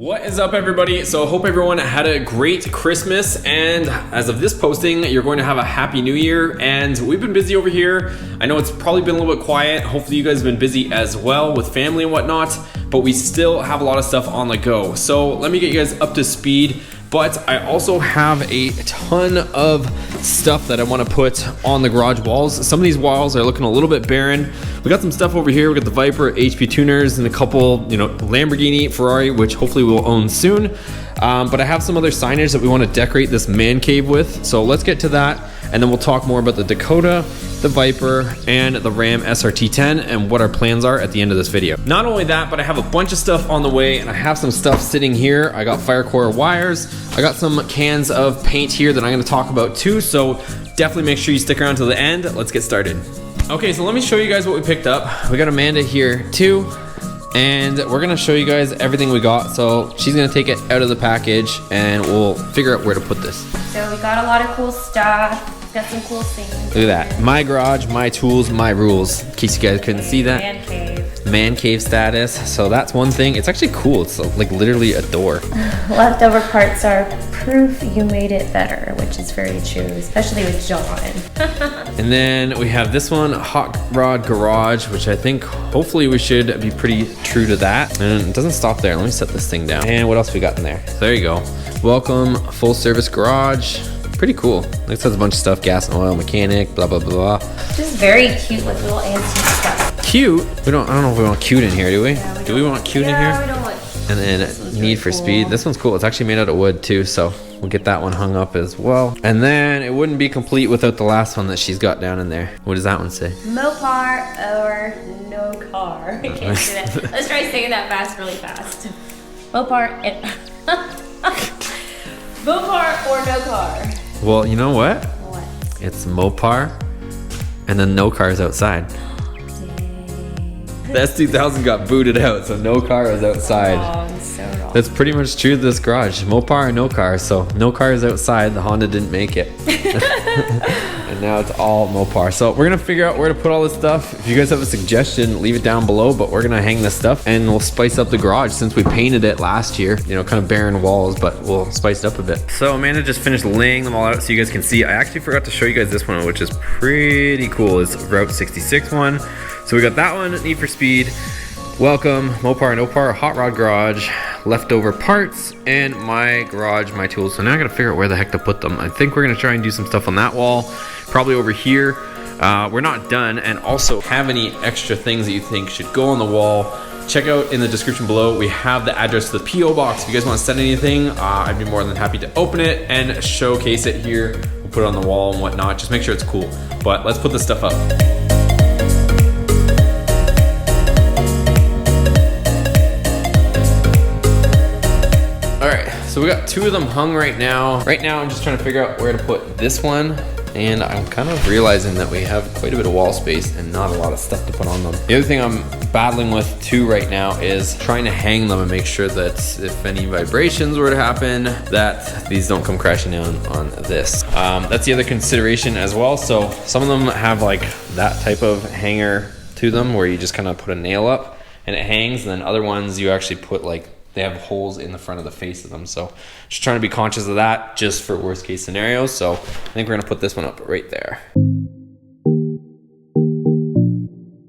What is up, everybody? So I hope everyone had a great Christmas, and as of this posting, you're going to have a happy new year. And we've been busy over here. I know it's probably been a little bit quiet. Hopefully you guys have been busy as well with family and whatnot, but we still have a lot of stuff on the go. So let me get you guys up to speed. But I also have a ton of stuff that I want to put on the garage walls. Some of these walls are looking a little bit barren. We got some stuff over here. We got the Viper, HP tuners, and a couple, Lamborghini, Ferrari, which hopefully we'll own soon. But I have some other signage that we want to decorate this man cave with. So let's get to that, and then we'll talk more about the Dakota, the Viper, and the Ram SRT10 and what our plans are at the end of this video. Not only that, but I have a bunch of stuff on the way, and I have some stuff sitting here. I got fire core wires. I got some cans of paint here that I'm going to talk about too, so definitely make sure you stick around till the end. Let's get started. Okay, so let me show you guys what we picked up. We got Amanda here too, and we're going to show you guys everything we got. So she's going to take it out of the package and we'll figure out where to put this. So we got a lot of cool stuff. Got some cool things. Look at that. My garage, my tools, my rules. In case you guys couldn't see that. Man cave. Man cave status. So that's one thing. It's actually cool. It's like literally a door. Leftover parts are proof you made it better, which is very true, especially with John. And then we have this one, Hot Rod Garage, which I think hopefully we should be pretty true to that. And it doesn't stop there. Let me set this thing down. And what else we got in there? So there you go. Welcome, full service garage. Pretty cool. This has a bunch of stuff, gas and oil, mechanic, blah, blah, blah. Just very cute, like little antique stuff. Cute? I don't know if we want cute in here, do we? Yeah, do we want cute in here? Yeah, we don't want. And then Need for Speed. This one's cool. It's actually made out of wood too, so we'll get that one hung up as well. And then it wouldn't be complete without the last one that she's got down in there. What does that one say? Mopar or no car. I can't say that. Let's try saying that really fast. Mopar and Mopar or no car. Well, you know what? What? It's Mopar, and then no cars outside. Dang. The S2000 got booted out, so no car is outside. Wrong, so wrong. That's pretty much true to this garage. Mopar and no car, so no cars outside. The Honda didn't make it. And now it's all Mopar. So we're gonna figure out where to put all this stuff. If you guys have a suggestion, leave it down below, but we're gonna hang this stuff and we'll spice up the garage since we painted it last year. Kind of barren walls, but we'll spice it up a bit. So Amanda just finished laying them all out so you guys can see. I actually forgot to show you guys this one, which is pretty cool. It's Route 66 one. So we got that one, Need for Speed, Welcome, Mopar and Opar, Hot Rod Garage, leftover parts, and my garage, my tools. So now I gotta figure out where the heck to put them. I think we're gonna try and do some stuff on that wall, probably over here. We're not done, and also have any extra things that you think should go on the wall, check out in the description below. We have the address to the P.O. box. If you guys want to send anything, I'd be more than happy to open it and showcase it here. We'll put it on the wall and whatnot. Just make sure it's cool. But let's put this stuff up. So we got two of them hung right now. Right now I'm just trying to figure out where to put this one, and I'm kind of realizing that we have quite a bit of wall space and not a lot of stuff to put on them. The other thing I'm battling with too right now is trying to hang them and make sure that if any vibrations were to happen, that these don't come crashing down on this. That's the other consideration as well. So some of them have like that type of hanger to them where you just kind of put a nail up and it hangs, and then other ones you actually put like, they have holes in the front of the face of them. So just trying to be conscious of that just for worst case scenarios. So I think we're gonna put this one up right there.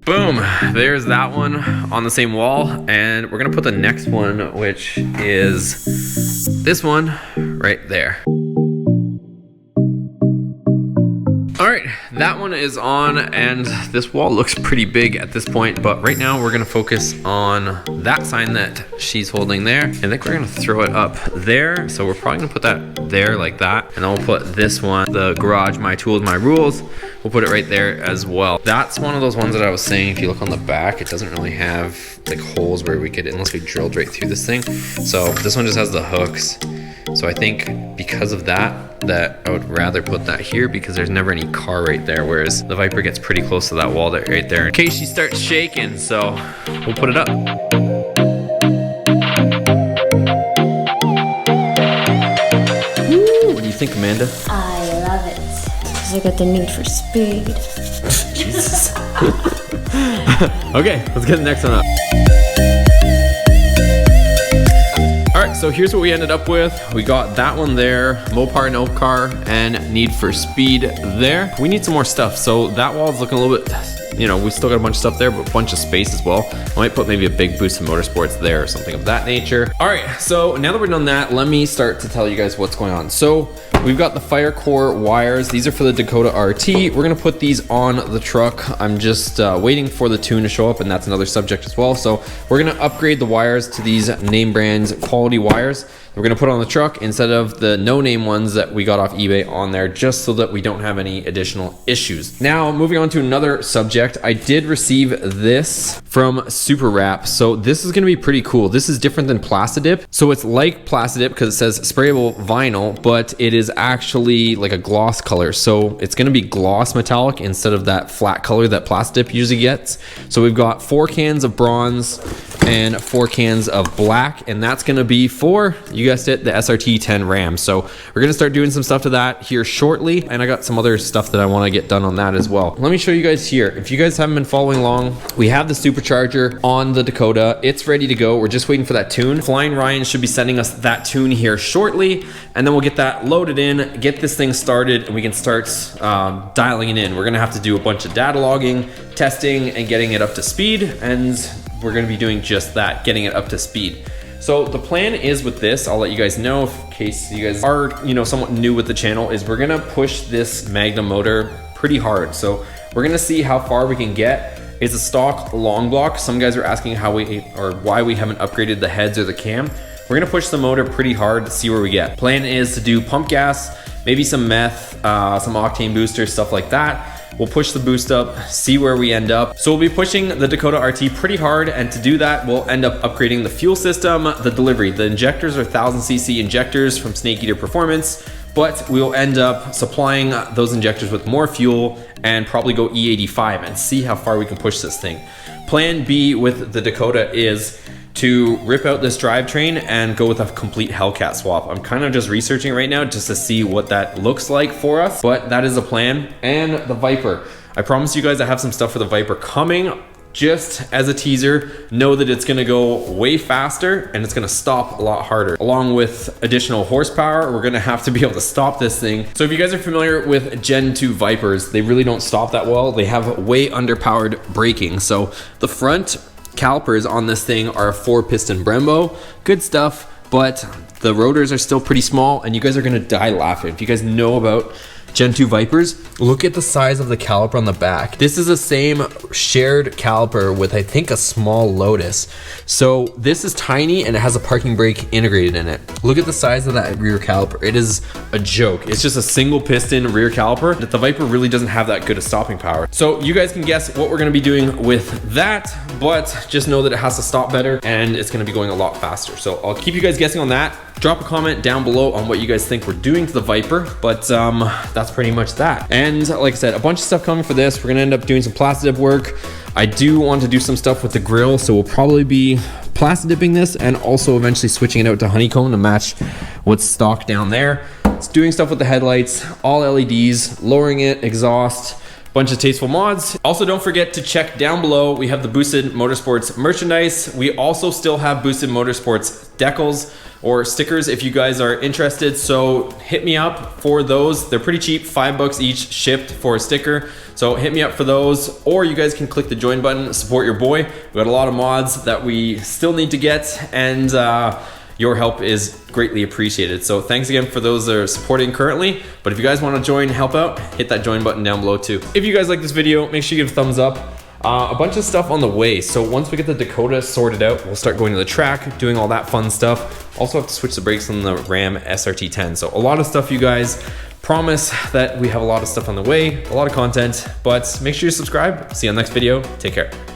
Boom, there's that one on the same wall. And we're gonna put the next one, which is this one right there. All right, that one is on, and this wall looks pretty big at this point, but right now we're gonna focus on that sign that she's holding there. I think we're gonna throw it up there. So we're probably gonna put that there like that. And then we'll put this one, the garage, my tools, my rules. We'll put it right there as well. That's one of those ones that I was saying, if you look on the back, it doesn't really have like holes where we could, unless we drilled right through this thing. So this one just has the hooks. So I think because of that I would rather put that here because there's never any car right there, whereas the Viper gets pretty close to that wall right there in case she starts shaking. So we'll put it up. Woo, what do you think, Amanda? I love it. Because I got the Need for Speed. Jesus. Okay, let's get the next one up. All right, so here's what we ended up with. We got that one there, Mopar no car, and Need for Speed there. We need some more stuff. So that wall's looking a little bit, you know, we still got a bunch of stuff there, but a bunch of space as well. I might put maybe a big Boosted Motorsports there or something of that nature. All right, so now that we're done that, let me start to tell you guys what's going on. So we've got the fire core wires. These are for the Dakota RT. We're gonna put these on the truck. I'm just waiting for the tune to show up, and that's another subject as well. So we're gonna upgrade the wires to these name brand quality wires. We're gonna put on the truck instead of the no-name ones that we got off eBay on there, just so that we don't have any additional issues. Now, moving on to another subject, I did receive this from Super Wrap. So this is gonna be pretty cool. This is different than Plastidip. So it's like Plastidip because it says sprayable vinyl, but it is actually like a gloss color. So it's gonna be gloss metallic instead of that flat color that Plastidip usually gets. So we've got 4 cans of bronze and 4 cans of black, and that's gonna be for, you guessed it, the SRT 10 Ram. So we're gonna start doing some stuff to that here shortly, and I got some other stuff that I wanna get done on that as well. Let me show you guys here. If you guys haven't been following along, we have the supercharger on the Dakota. It's ready to go. We're just waiting for that tune. Flying Ryan should be sending us that tune here shortly, and then we'll get that loaded in, get this thing started, and we can start dialing it in. We're gonna have to do a bunch of data logging, testing, and getting it up to speed, and we're gonna be doing just that, getting it up to speed. So the plan is with this, I'll let you guys know in case you guys are, you know, somewhat new with the channel, is we're gonna push this Magnum motor pretty hard. So we're gonna see how far we can get. It's a stock long block. Some guys are asking how we, or why we haven't upgraded the heads or the cam. We're gonna push the motor pretty hard to see where we get. Plan is to do pump gas, maybe some meth, some octane boosters, stuff like that. We'll push the boost up, see where we end up. So we'll be pushing the Dakota RT pretty hard, and to do that, we'll end up upgrading the fuel system, the delivery. The injectors are 1000cc injectors from Snake Eater Performance, but we'll end up supplying those injectors with more fuel and probably go E85 and see how far we can push this thing. Plan B with the Dakota is to rip out this drivetrain and go with a complete Hellcat swap. I'm kind of just researching right now just to see what that looks like for us, but that is a plan. And the Viper, I promise you guys I have some stuff for the Viper coming. Just as a teaser, know that it's gonna go way faster and it's gonna stop a lot harder. Along with additional horsepower, we're gonna have to be able to stop this thing. So if you guys are familiar with Gen 2 Vipers, they really don't stop that well. They have way underpowered braking. So the front calipers on this thing are a 4-piston Brembo. Good stuff, but the rotors are still pretty small, and you guys are gonna die laughing. If you guys know about Gen 2 Vipers, look at the size of the caliper on the back. This is the same shared caliper with, I think, a small Lotus. So this is tiny and it has a parking brake integrated in it. Look at the size of that rear caliper. It is a joke. It's just a single piston rear caliper. The Viper really doesn't have that good of stopping power. So you guys can guess what we're gonna be doing with that, but just know that it has to stop better and it's gonna be going a lot faster. So I'll keep you guys guessing on that. Drop a comment down below on what you guys think we're doing to the Viper, but that's pretty much that. And like I said, a bunch of stuff coming for this. We're gonna end up doing some Plastidip work. I do want to do some stuff with the grill, so we'll probably be Plastidipping this and also eventually switching it out to honeycomb to match what's stock down there. It's doing stuff with the headlights, all LEDs, lowering it, exhaust, bunch of tasteful mods. Also, don't forget to check down below. We have the Boosted Motorsports merchandise. We also still have Boosted Motorsports decals or stickers if you guys are interested. So hit me up for those. They're pretty cheap, $5 each shipped for a sticker. So hit me up for those, or you guys can click the join button, support your boy. We got a lot of mods that we still need to get, and your help is greatly appreciated. So thanks again for those that are supporting currently. But if you guys want to join, help out, hit that join button down below too. If you guys like this video, make sure you give a thumbs up. A bunch of stuff on the way. So once we get the Dakota sorted out, we'll start going to the track, doing all that fun stuff. Also have to switch the brakes on the Ram SRT 10. So a lot of stuff, you guys. Promise that we have a lot of stuff on the way, a lot of content, but make sure you subscribe. See you on the next video. Take care.